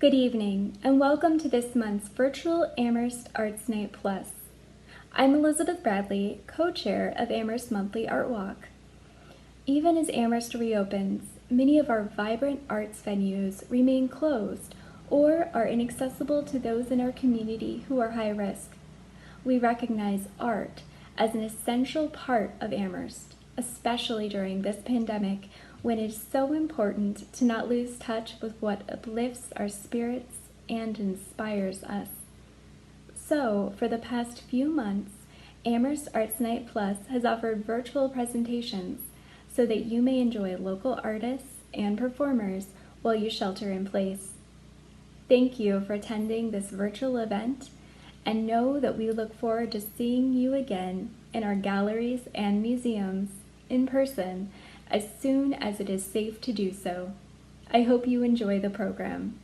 Good evening, and welcome to this month's virtual Amherst Arts Night Plus. I'm Elizabeth Bradley, co-chair of Amherst Monthly Art Walk. Even as Amherst reopens, many of our vibrant arts venues remain closed or are inaccessible to those in our community who are high risk. We recognize art as an essential part of Amherst, especially during this pandemic when it is so important to not lose touch with what uplifts our spirits and inspires us. So, for the past few months, Amherst Arts Night Plus has offered virtual presentations so that you may enjoy local artists and performers while you shelter in place. Thank you for attending this virtual event, and know that we look forward to seeing you again in our galleries and museums in person as soon as it is safe to do so. I hope you enjoy the program.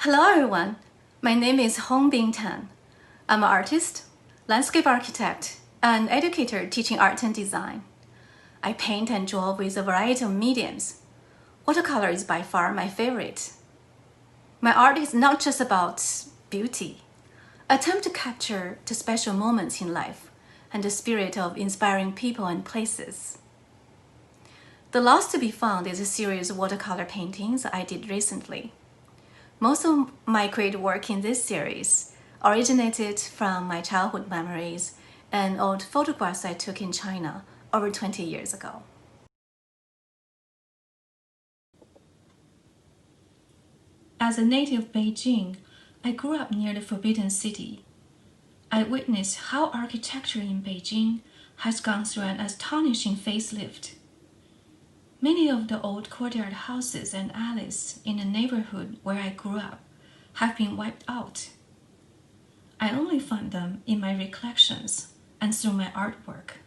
Hello everyone, my name is Hongbin Tan. I'm an artist, landscape architect, and educator teaching art and design. I paint and draw with a variety of mediums. Watercolor is by far my favorite. My art is not just about beauty. I attempt to capture the special moments in life and the spirit of inspiring people and places. The Lost to be Found is a series of watercolor paintings I did recently. Most of my creative work in this series originated from my childhood memories and old photographs I took in China over 20 years ago. As a native of Beijing, I grew up near the Forbidden City. I witnessed how architecture in Beijing has gone through an astonishing facelift. Many of the old courtyard houses and alleys in the neighborhood where I grew up have been wiped out. I only find them in my recollections and through my artwork.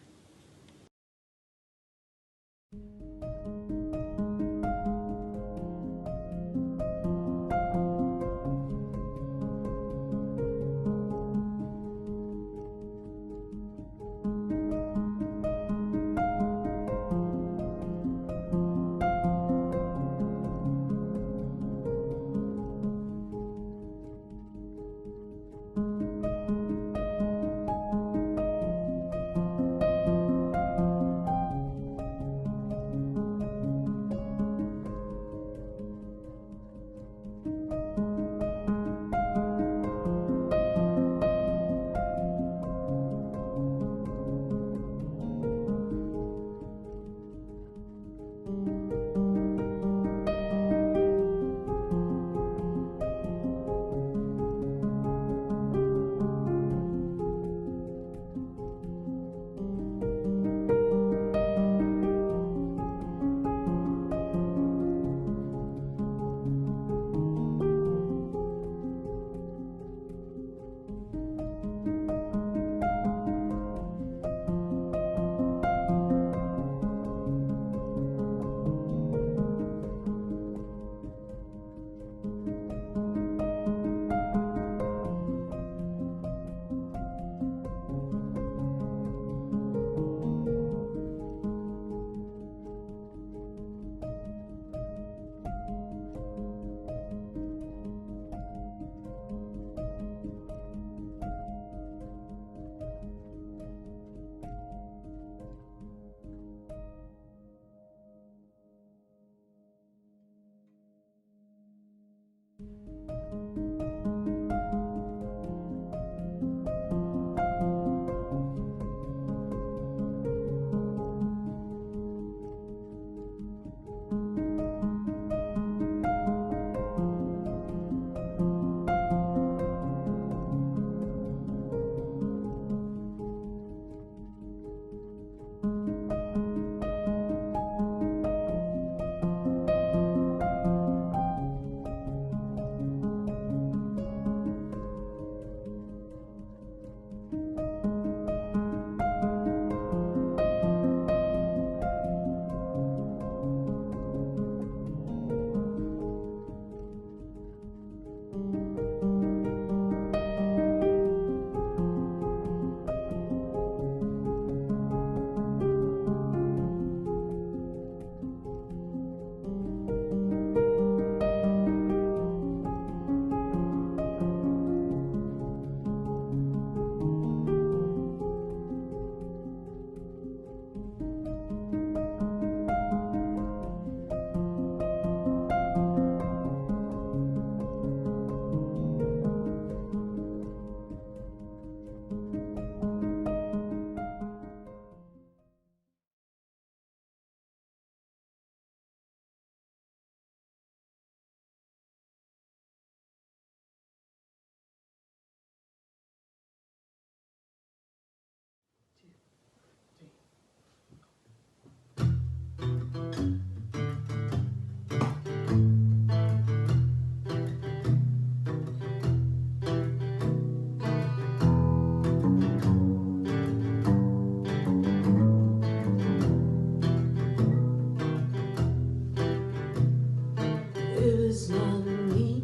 it's not me,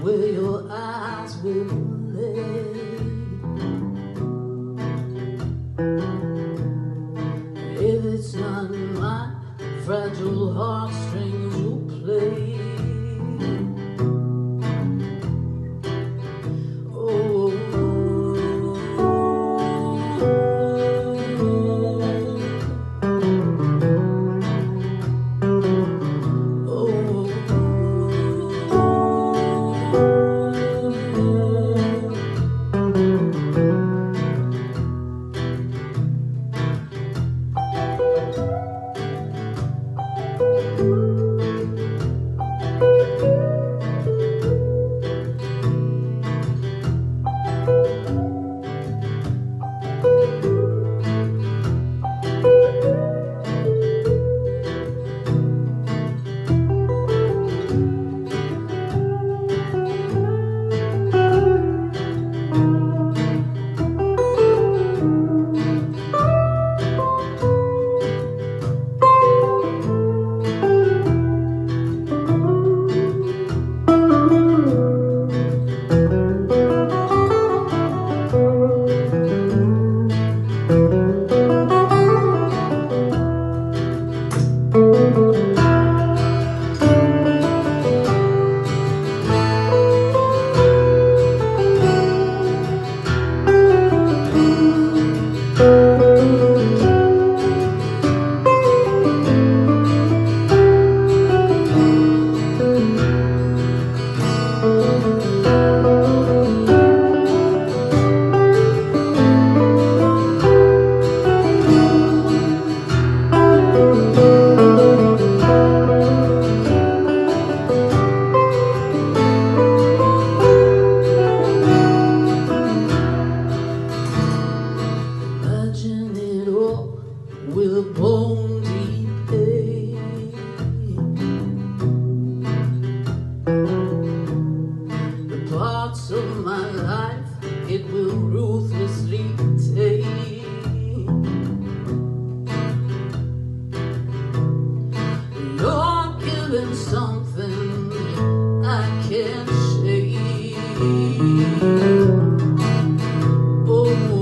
where your eyes will lay. If it's not my fragile heartstrings you play. Oh, imagine it all with a bone deep ache. The parts of my life it will ruthlessly take. You're given something I can't shake. Oh,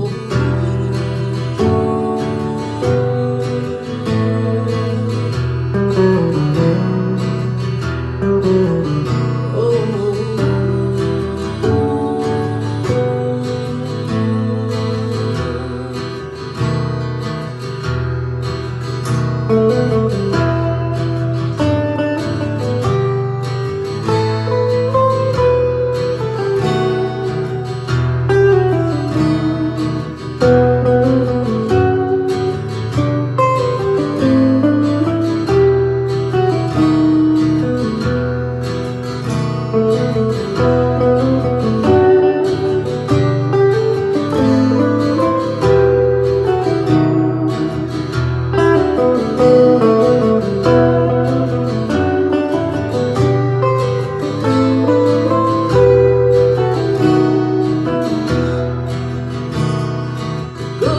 go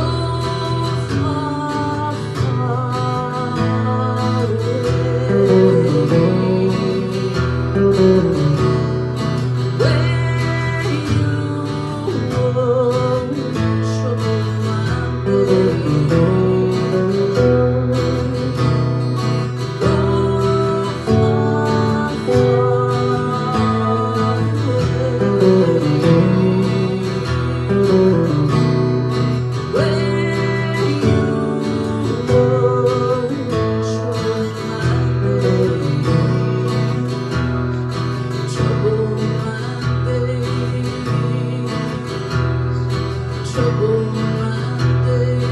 far, far away. Where you won't trouble my baby. Go far, far away. Where you won't trouble my baby. Trouble my baby. Trouble my baby.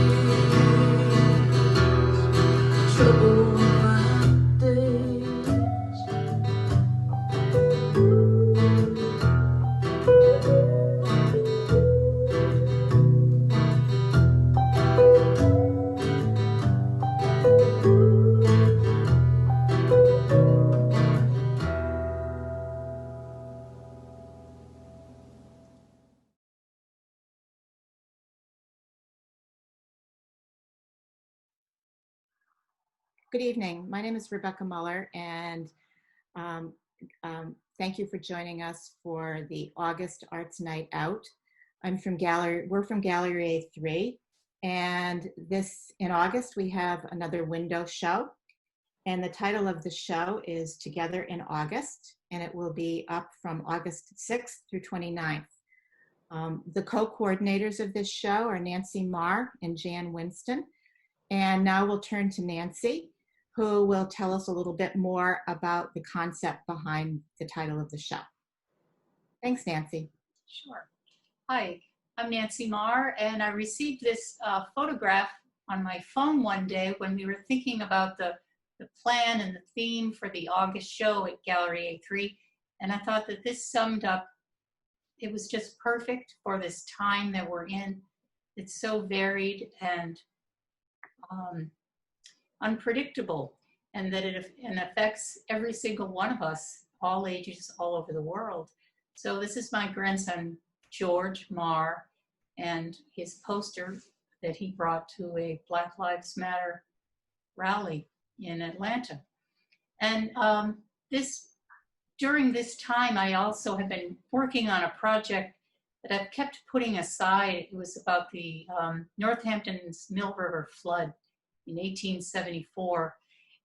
Trouble my days. Good evening. My name is Rebecca Muller, and um, Thank you for joining us for the August Arts Night Out. We're from Gallery A3, and in August we have another window show. And the title of the show is Together in August, and it will be up from August 6th through 29th. The co-coordinators of this show are Nancy Marr and Jan Winston. And now we'll turn to Nancy, who will tell us a little bit more about the concept behind the title of the show. Thanks, Nancy. Sure. Hi, I'm Nancy Marr, and I received this photograph on my phone one day when we were thinking about the plan and the theme for the August show at Gallery A3, and I thought that this summed up, it was just perfect for this time that we're in. It's so varied and unpredictable, and that it affects every single one of us, all ages, all over the world. So this is my grandson, George Marr, and his poster that he brought to a Black Lives Matter rally in Atlanta. And during this time, I also have been working on a project that I've kept putting aside. It was about the Northampton's Mill River flood in 1874.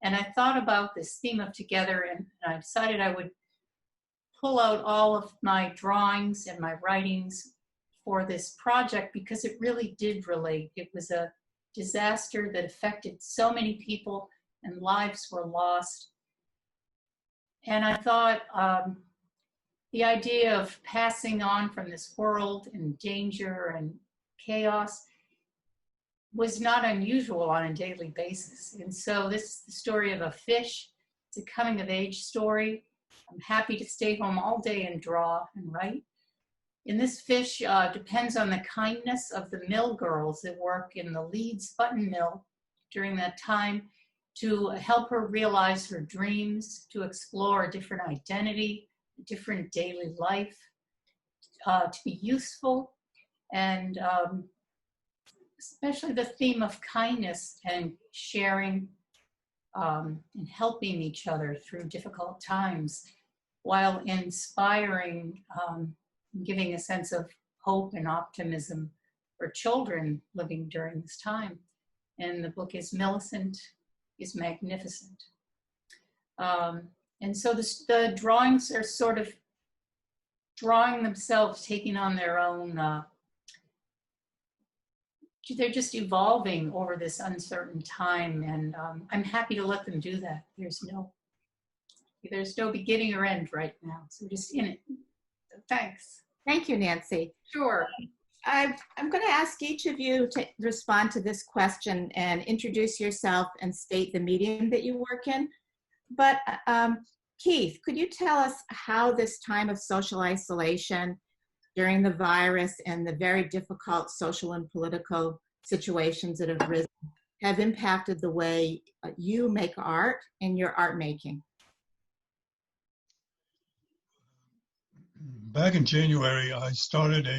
And I thought about this theme of together, and I decided I would pull out all of my drawings and my writings for this project because it really did relate. It was a disaster that affected so many people and lives were lost. And I thought the idea of passing on from this world in danger and chaos was not unusual on a daily basis. And so this is the story of a fish. It's a coming of age story. I'm happy to stay home all day and draw and write. And this fish depends on the kindness of the mill girls that work in the Leeds button mill during that time to help her realize her dreams, to explore a different identity, a different daily life, to be useful, and especially the theme of kindness and sharing and helping each other through difficult times while inspiring, giving a sense of hope and optimism for children living during this time. And the book is Millicent is Magnificent. And so the drawings are sort of drawing themselves, taking on their own, they're just evolving over this uncertain time, and I'm happy to let them do that. There's no beginning or end right now, so we're just in it. So thanks. Thank you, Nancy. Sure. I'm going to ask each of you to respond to this question and introduce yourself and state the medium that you work in. But Keith, could you tell us how this time of social isolation during the virus and the very difficult social and political situations that have risen have impacted the way you make art and your art making? Back in January, I started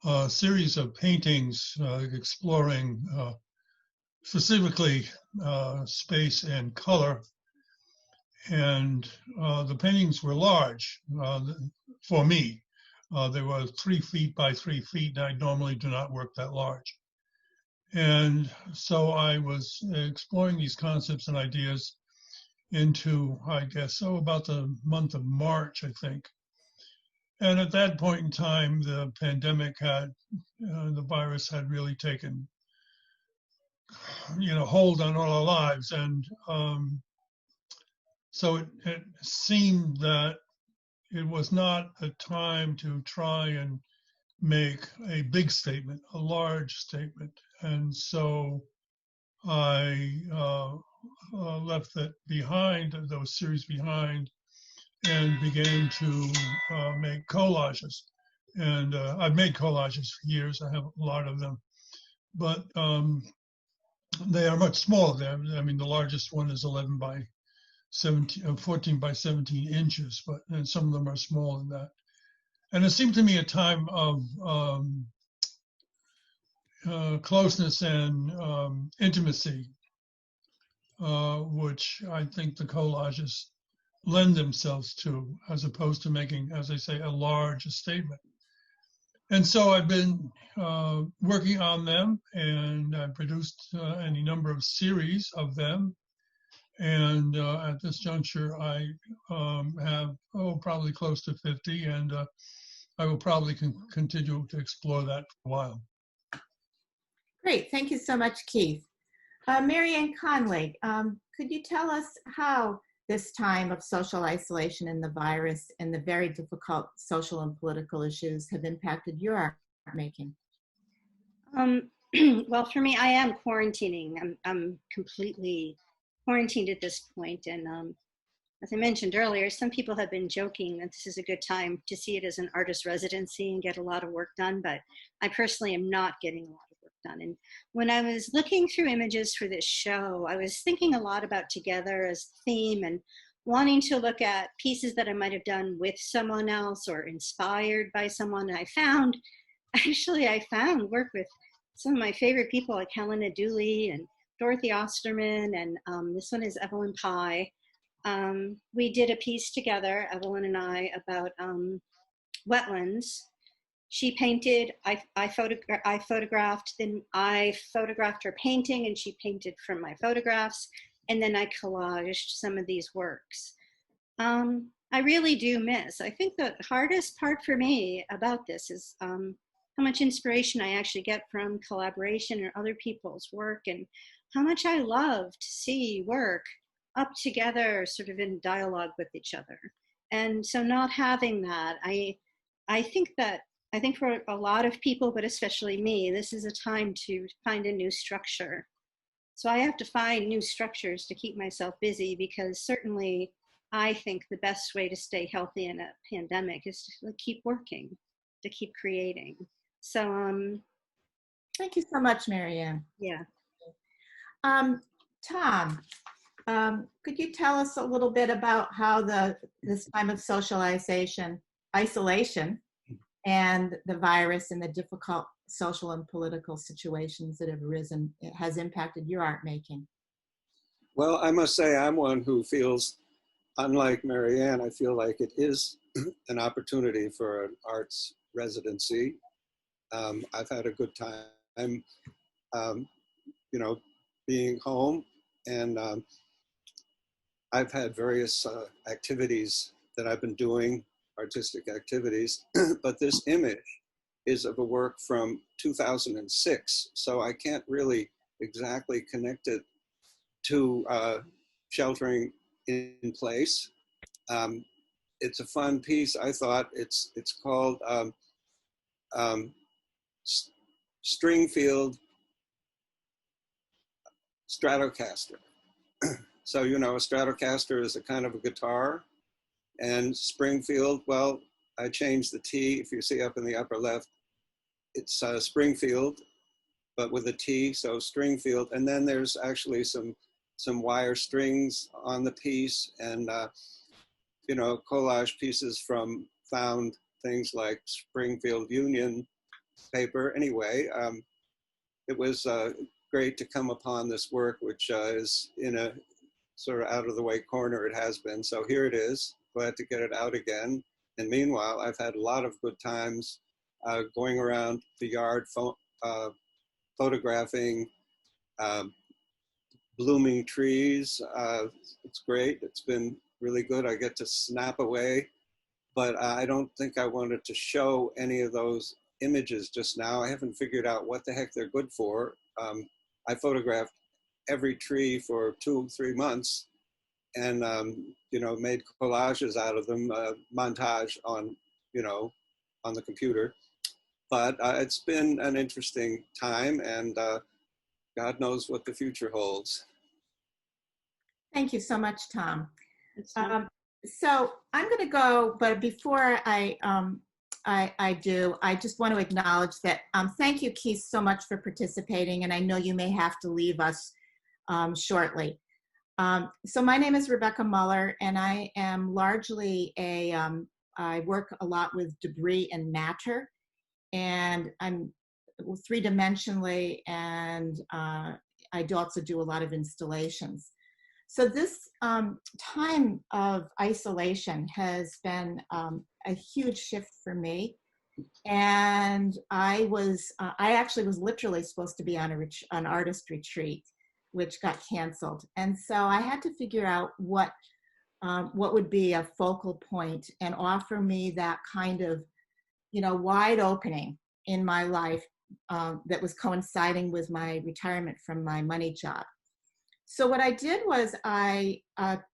a series of paintings exploring specifically space and color. And the paintings were large for me. They were 3 feet by 3 feet, and I normally do not work that large. And so I was exploring these concepts and ideas into, I guess, about the month of March, I think. And at that point in time, the pandemic the virus had really taken, hold on all our lives. And so it seemed that it was not a time to try and make a big statement, a large statement. And so I left that behind, those series behind, and began to make collages. And I've made collages for years. I have a lot of them, but they are much smaller. I mean, the largest one is 11 by 17, 14 by 17 inches, and some of them are smaller than that. And it seemed to me a time of closeness and intimacy, which I think the collages lend themselves to, as opposed to making, as I say, a large statement. And so I've been working on them, and I produced any number of series of them. And at this juncture, I have, probably close to 50, and I will probably continue to explore that for a while. Great. Thank you so much, Keith. Mary Ann Conley, could you tell us how this time of social isolation and the virus and the very difficult social and political issues have impacted your art making? Well, for me, I am quarantining. I'm completely quarantined at this point. And as I mentioned earlier, some people have been joking that this is a good time to see it as an artist residency and get a lot of work done. But I personally am not getting a lot of work done. And when I was looking through images for this show, I was thinking a lot about together as theme and wanting to look at pieces that I might have done with someone else or inspired by someone. And I found work with some of my favorite people like Helena Dooley and Dorothy Osterman, and this one is Evelyn Pye. We did a piece together, Evelyn and I, about wetlands. She painted, I photographed, then I photographed her painting and she painted from my photographs, and then I collaged some of these works. I really do miss, I think the hardest part for me about this is how much inspiration I actually get from collaboration or other people's work, and how much I love to see work up together, sort of in dialogue with each other. And so not having that, I think for a lot of people, but especially me, this is a time to find a new structure. So I have to find new structures to keep myself busy, because certainly I think the best way to stay healthy in a pandemic is to keep working, to keep creating. So, Thank you so much, Mary Ann. yeah. Tom, could you tell us a little bit about how this time of isolation, and the virus and the difficult social and political situations that have arisen has impacted your art making? Well, I must say I'm one who feels, unlike Mary Ann, I feel like it is an opportunity for an arts residency. I've had a good time, being home, and I've had various activities that I've been doing, artistic activities, but this image is of a work from 2006, so I can't really exactly connect it to sheltering in place. It's a fun piece. I thought it's called Stringfield Stratocaster. So, a Stratocaster is a kind of a guitar, and Springfield, well, I changed the T. If you see up in the upper left, it's Springfield, but with a T, so Stringfield. And then there's actually some wire strings on the piece, and collage pieces from found things like Springfield Union paper. Anyway, it was great to come upon this work, which is in a sort of out of the way corner. It has been. So here it is. Glad to get it out again. And meanwhile, I've had a lot of good times going around the yard, photographing blooming trees. It's great. It's been really good. I get to snap away, but I don't think I wanted to show any of those images just now. I haven't figured out what the heck they're good for. I photographed every tree for 2-3 months, and made collages out of them, montage on the computer. But it's been an interesting time, and God knows what the future holds. Thank you so much, Tom. So I'm going to go, but before I do, I just want to acknowledge that thank you, Keith, so much for participating, and I know you may have to leave us shortly. So my name is Rebecca Muller, and I am largely I work a lot with debris and matter, and I'm three-dimensionally, and I also do a lot of installations. So this time of isolation has been a huge shift for me. And I actually was literally supposed to be on an artist retreat, which got canceled. And so I had to figure out what would be a focal point and offer me that kind of, wide opening in my life that was coinciding with my retirement from my money job. So what I did was I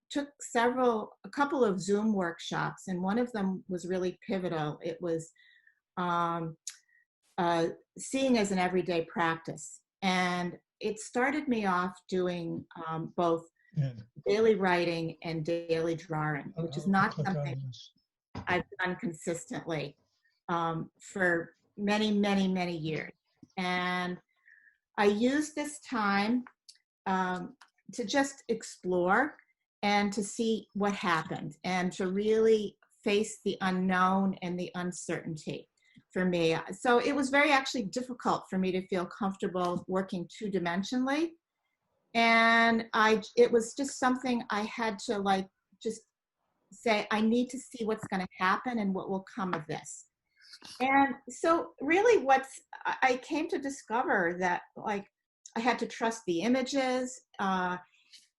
took a couple of Zoom workshops, and one of them was really pivotal. It was seeing as an everyday practice. And it started me off doing both daily writing and daily drawing, which is not something I've done consistently for many, many, many years. And I used this time to just explore and to see what happened and to really face the unknown and the uncertainty for me. So it was very actually difficult for me to feel comfortable working two-dimensionally. And it was just something I had to just say, I need to see what's going to happen and what will come of this. And so really I came to discover that I had to trust the images.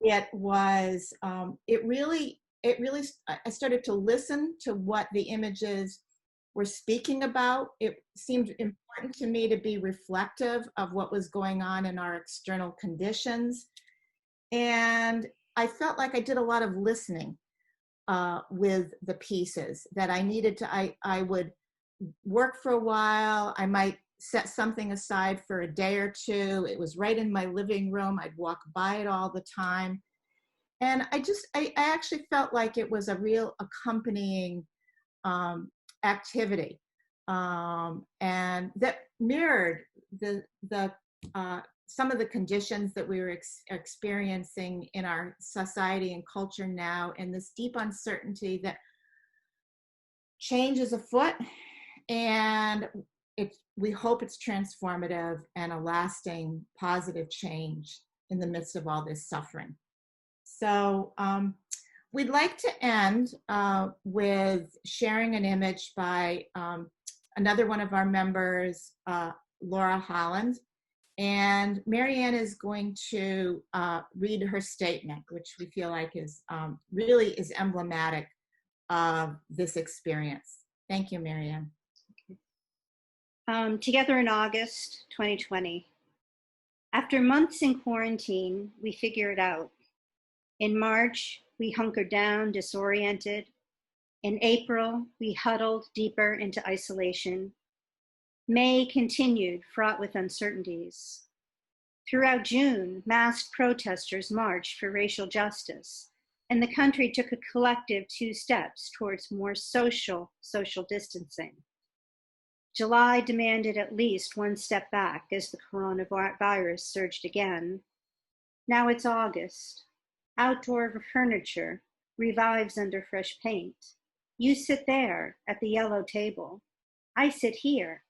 It really, I started to listen to what the images were speaking about. It seemed important to me to be reflective of what was going on in our external conditions. And I felt like I did a lot of listening with the pieces that I needed to. I would work for a while. I might set something aside for a day or two. It was right in my living room. I'd walk by it all the time. And I actually felt like it was a real accompanying activity, and that mirrored some of the conditions that we were experiencing in our society and culture now, and this deep uncertainty that change is afoot, and we hope it's transformative and a lasting positive change in the midst of all this suffering. So we'd like to end with sharing an image by another one of our members, Laura Holland. And Marianne is going to read her statement, which we feel like really is emblematic of this experience. Thank you, Marianne. Together in August 2020. After months in quarantine, we figure it out. In March, we hunkered down, disoriented. In April, we huddled deeper into isolation. May continued, fraught with uncertainties. Throughout June, masked protesters marched for racial justice, and the country took a collective 2 steps towards more social distancing. July demanded at least 1 step back as the coronavirus surged again. Now it's August. Outdoor furniture revives under fresh paint. You sit there at the yellow table. I sit here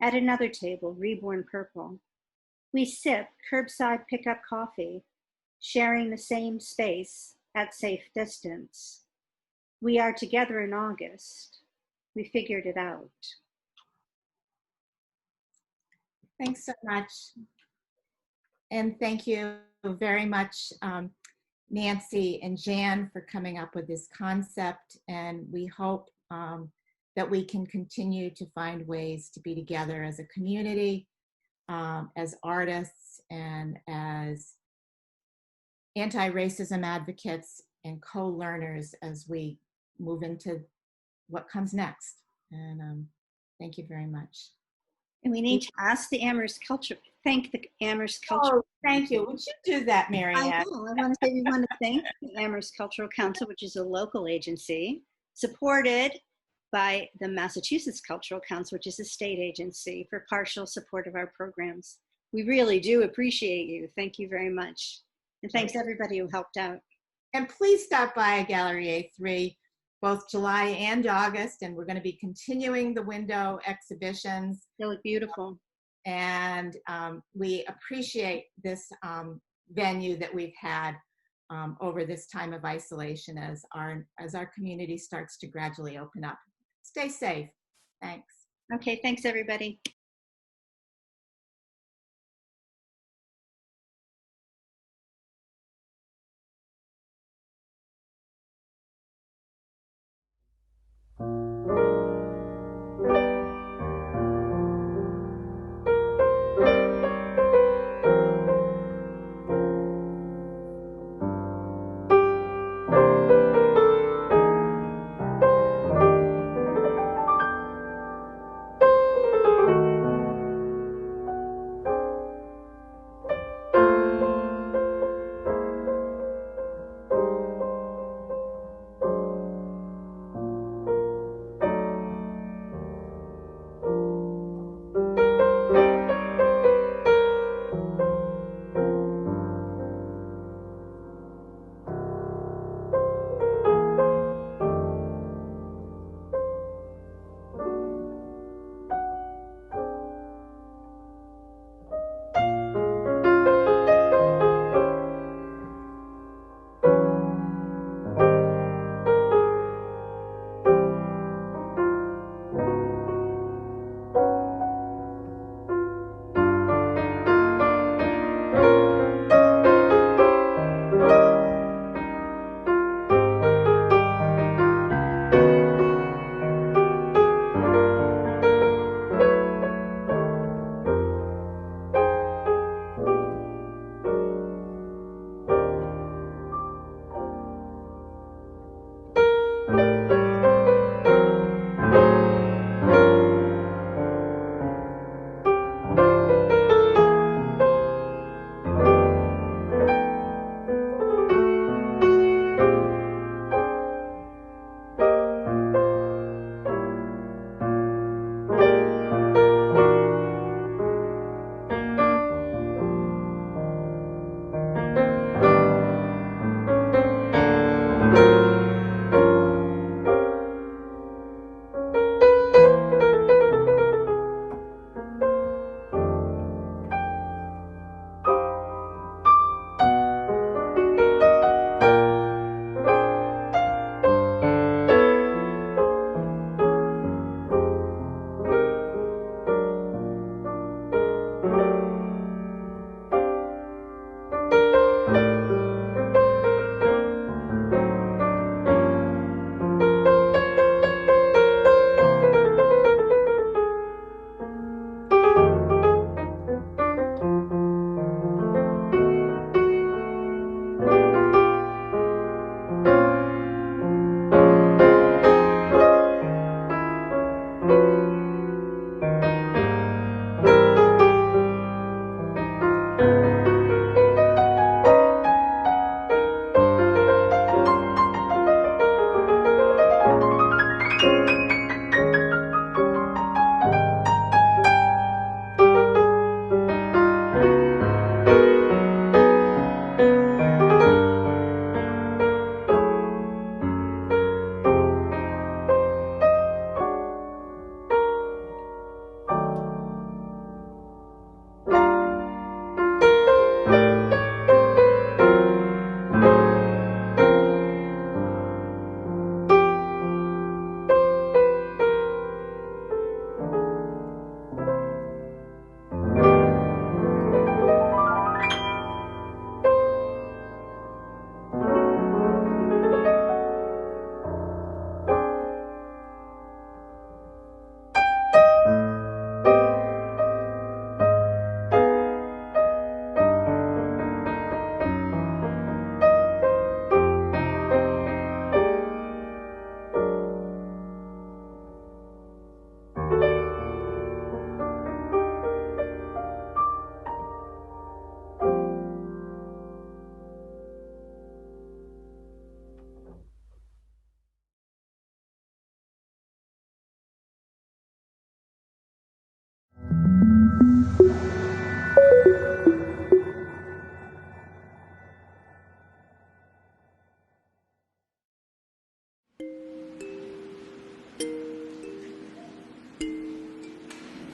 at another table, reborn purple. We sip curbside pickup coffee, sharing the same space at safe distance. We are together in August. We figured it out. Thanks so much. And thank you very much, Nancy and Jan, for coming up with this concept. And we hope that we can continue to find ways to be together as a community, as artists, and as anti-racism advocates and co-learners as we move into what comes next. And thank you very much. And we need to ask the Amherst Culture, thank the Amherst Culture. Oh, thank you. Would you do that, Marianne? I will. I want to say we want to thank the Amherst Cultural Council, which is a local agency, supported by the Massachusetts Cultural Council, which is a state agency, for partial support of our programs. We really do appreciate you. Thank you very much. And thanks everybody who helped out. And please stop by Gallery A3, both July and August, and we're going to be continuing the window exhibitions. They look beautiful. And we appreciate this venue that we've had over this time of isolation as our community starts to gradually open up. Stay safe. Thanks. Okay, thanks everybody.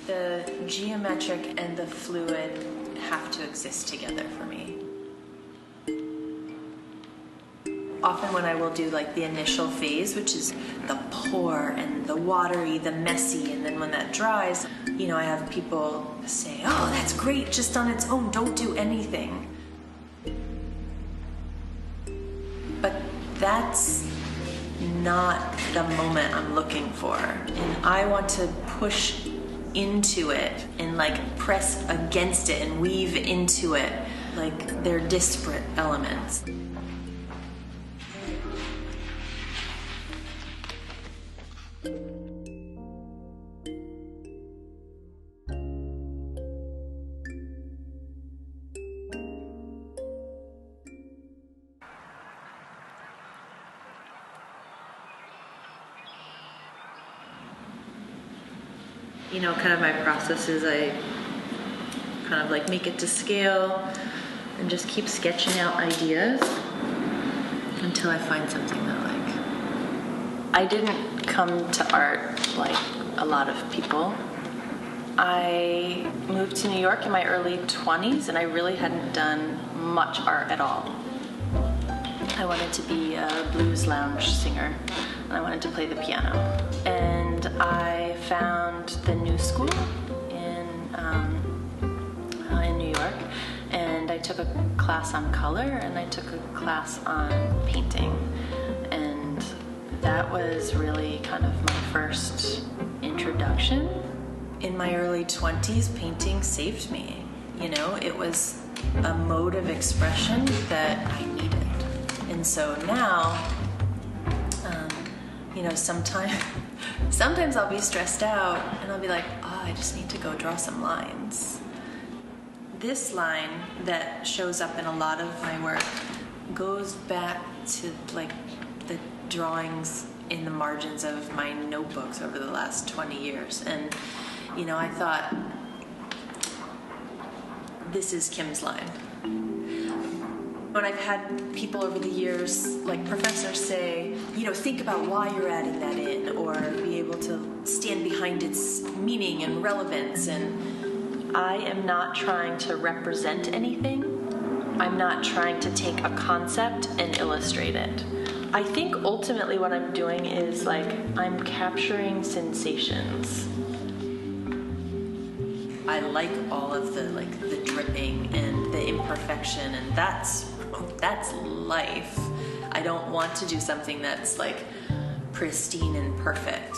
The geometric and the fluid have to exist together for me. often when I will do like the initial phase, which is the pour and the watery, the messy, and then when that dries, you know, I have people say, oh, that's great just on its own, don't do anything. But that's not the moment I'm looking for. And I want to push into it and like press against it and weave into it like they're disparate elements. You know, kind of my process is I kind of like make it to scale and just keep sketching out ideas until I find something that I like. I didn't come to art like a lot of people. I moved to New York in my early 20s and I really hadn't done much art at all. I wanted to be a blues lounge singer and I wanted to play the piano. And I found the New School in New York, and I took a class on color and I took a class on painting, and that was really kind of my first introduction. In my early 20s, painting saved me. You know, it was a mode of expression that I needed. And so now, you know, sometimes I'll be stressed out and I'll be like, oh, I just need to go draw some lines. This line that shows up in a lot of my work goes back to like the drawings in the margins of my notebooks over the last 20 years. And, you know, I thought, this is Kim's line. When I've had people over the years, like professors say, you know, think about why you're adding that in, or be able to stand behind its meaning and relevance. And I am not trying to represent anything. I'm not trying to take a concept and illustrate it. I think ultimately what I'm doing is like, I'm capturing sensations. I like all of the dripping and the imperfection, and that's life. I don't want to do something that's like pristine and perfect.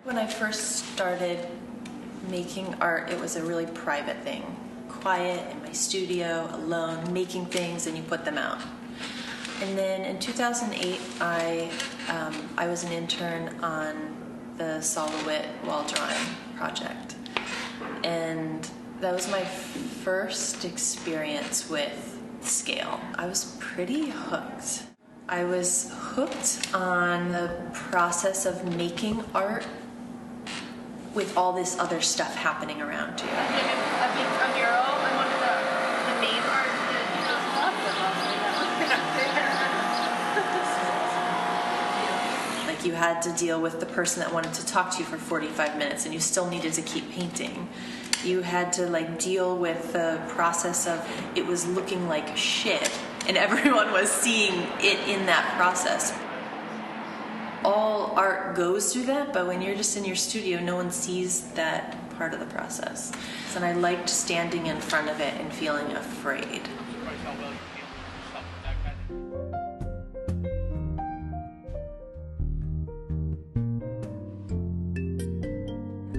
When I first started making art, it was a really private thing. Quiet in my studio, alone, making things, and you put them out. And then in 2008, I was an intern on the Sol LeWitt wall drawing project. And that was my first experience with scale. I was pretty hooked. I was hooked on the process of making art with all this other stuff happening around you. I think a mural and one of the main art Like you had to deal with the person that wanted to talk to you for 45 minutes and you still needed to keep painting. You had to like deal with the process of it was looking like shit and everyone was seeing it in that process. All art goes through that, but when you're just in your studio, no one sees that part of the process. And I liked standing in front of it and feeling afraid.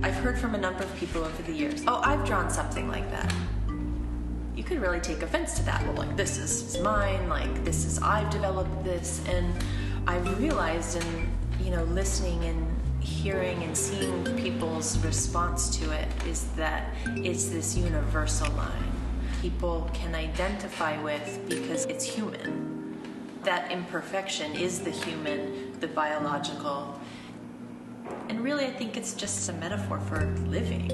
I've heard from a number of people over the years, oh, I've drawn something like that. You could really take offense to that. Well, like, this is mine, like, this is, I've developed this, and I've realized in, you know, listening and hearing and seeing people's response to it is that it's this universal line people can identify with because it's human. That imperfection is the human, the biological. And really, I think it's just a metaphor for living.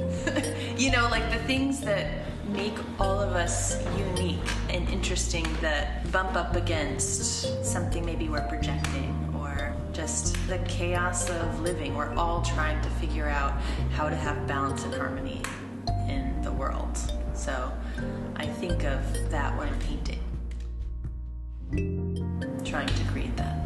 You know, like the things that make all of us unique and interesting that bump up against something maybe we're projecting or just the chaos of living. We're all trying to figure out how to have balance and harmony in the world. So I think of that when I'm painting, trying to create that.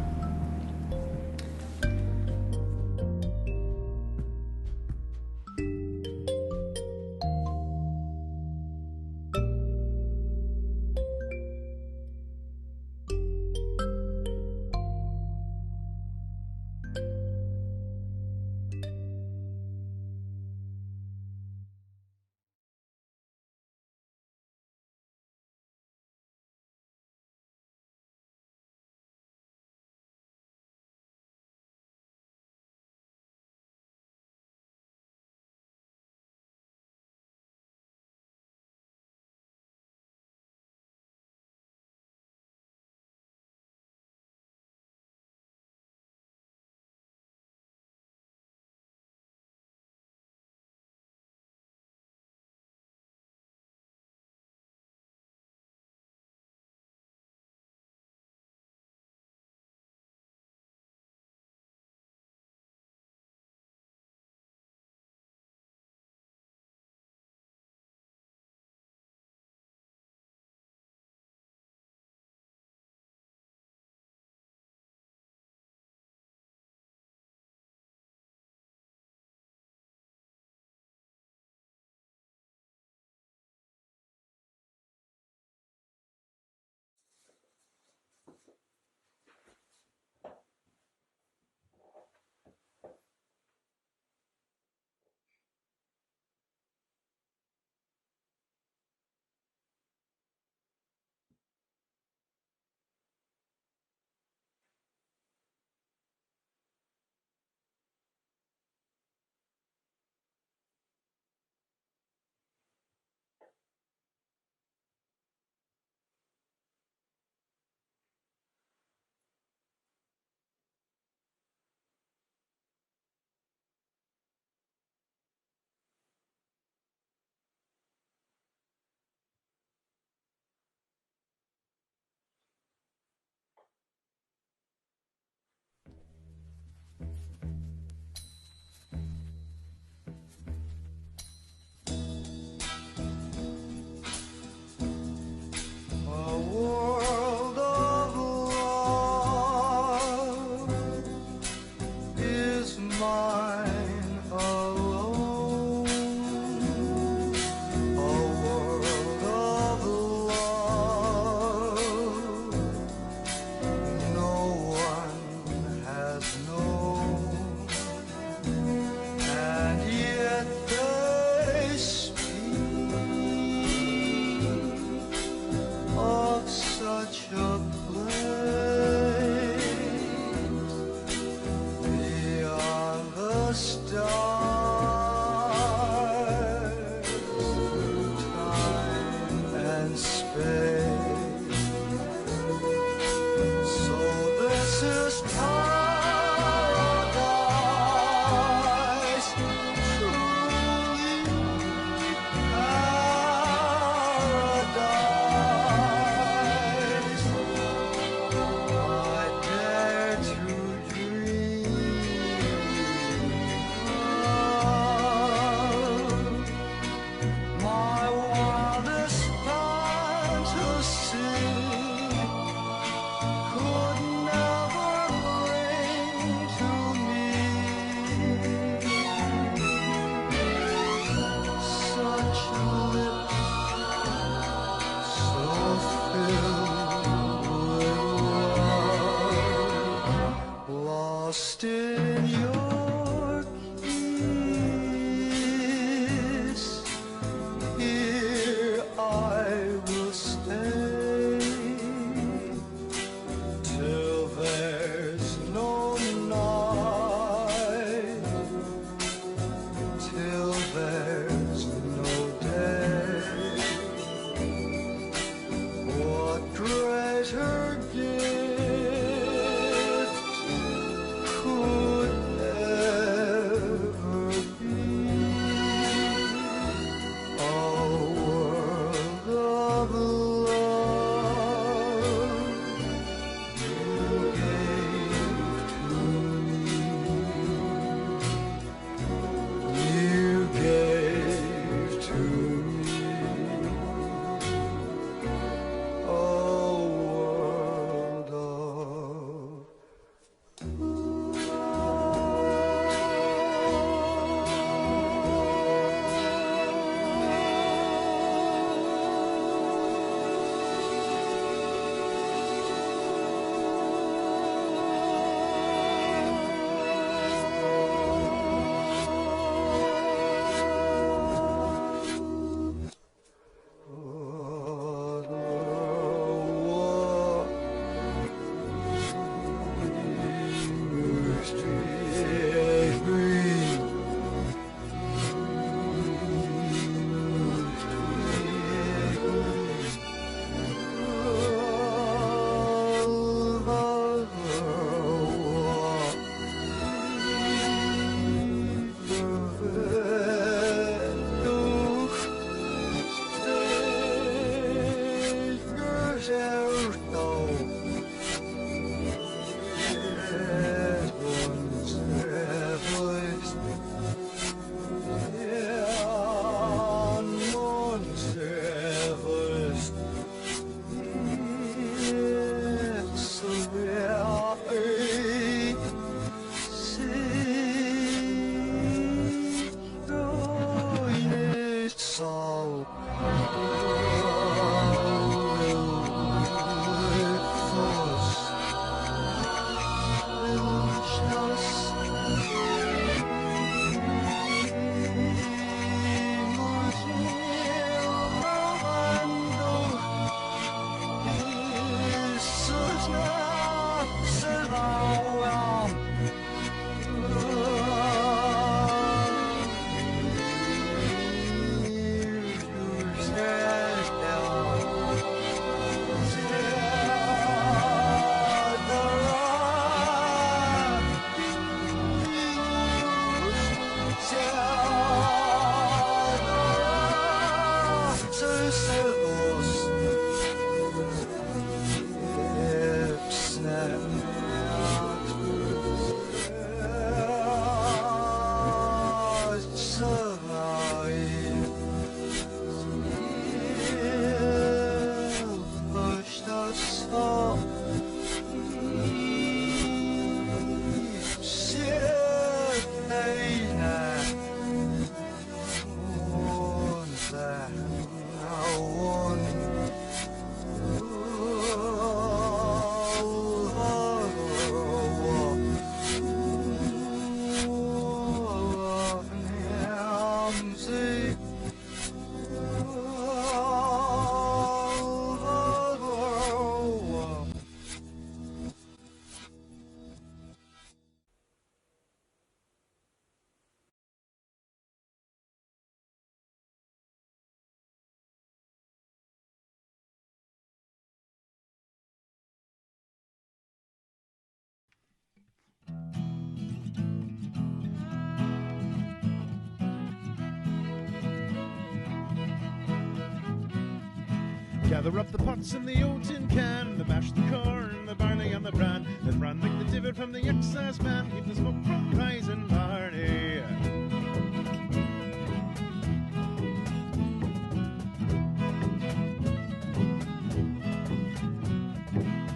Gather up the pots and the old tin can, the mash, the corn, the barley and the bran, then run like the divot from the excise man, keep the smoke from rising barley.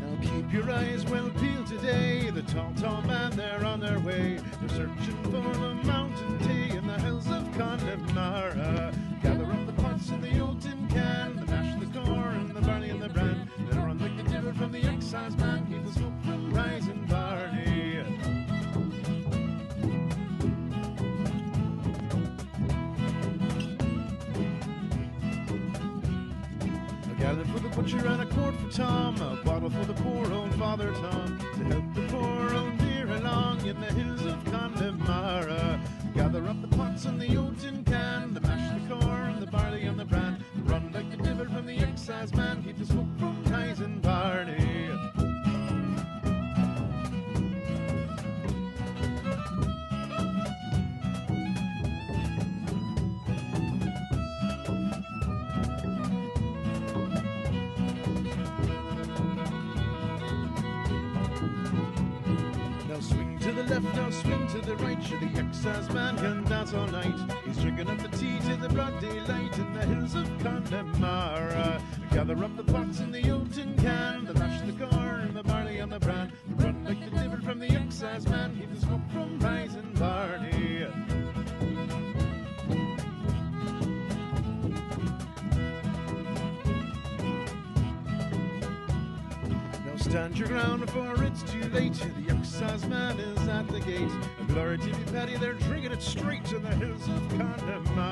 Now keep your eyes well peeled today, the tall, tall man, they're on their way. They're searching for the mountain tea in the hills of Connemara. Gather up the pots and the old tin can, the mash, the corn, the barley and the bran, then run like the divot from the excise man, keep the smoke from rising barley. Gather for the butcher and a quart for Tom, a bottle for the poor old Father Tom, to help the poor old dear along in the hills of Connemara. Gather up the pots and the old tin can, the mash, the corn, the barley and the bran, run like the divot from the excise man, keep the smoke from rising barley. Now swing to the left, now swing to the right, sure the excise man can dance all night. He's drinking up the tea to the broad daylight in the hills of Connemara. Gather up the pots and the old tin can, the mash, the corn, the barley and the bran, run like the divot from the excise man, keep the smoke from rising barley. Now stand your ground, for it's too late. The excise man is at the gate. A glory to be Paddy, they're drinking it straight in the hills of Connemara.